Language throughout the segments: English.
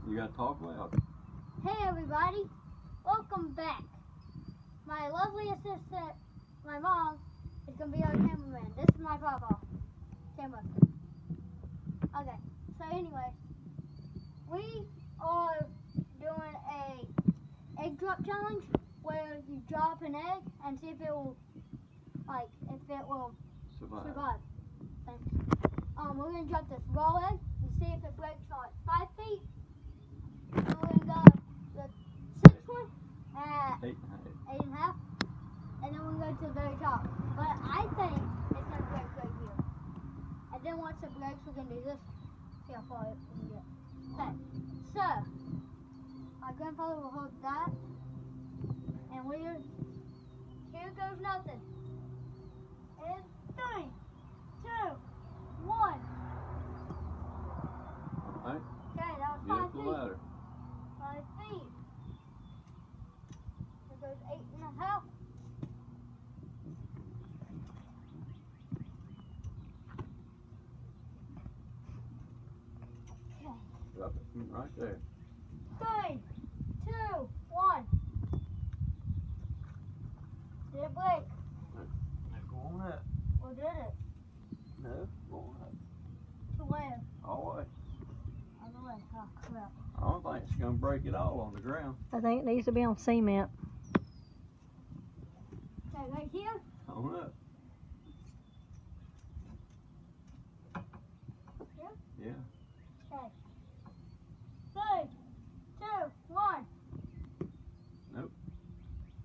You gotta talk loud. Hey everybody, welcome back. My lovely assistant, my mom, is going to be our cameraman. This is my papa. Camera. Okay, so anyway, we are doing a egg drop challenge where you drop an egg and see if it will, survive. Thanks. We're going to drop this raw egg and see if it breaks like 5 feet. And we're going to go the sixth one at 8.5. And then we're going to go to the very top. But I think it's going to break right here. And then once it breaks, we're going to do this. See how far it can get. Okay. So, my grandfather will hold that. And here goes nothing. In 3, 2, 1. Alright. Okay, that was Get 5 up the feet. ladder. 5 feet. Here goes 8.5. Drop it right there. 3, 2, 1. Did it break? Now go on up. Or did it? No, go on up. To where? All the way. On the way. Oh, crap. I don't think it's gonna break it all on the ground. I think it needs to be on cement. Okay, right here. On up. Here? Yeah. Okay. 3, 2, 1. Nope.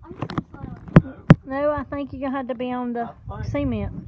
I'm just gonna slide on. Nope. No, I think you're going to have to be on the I think cement.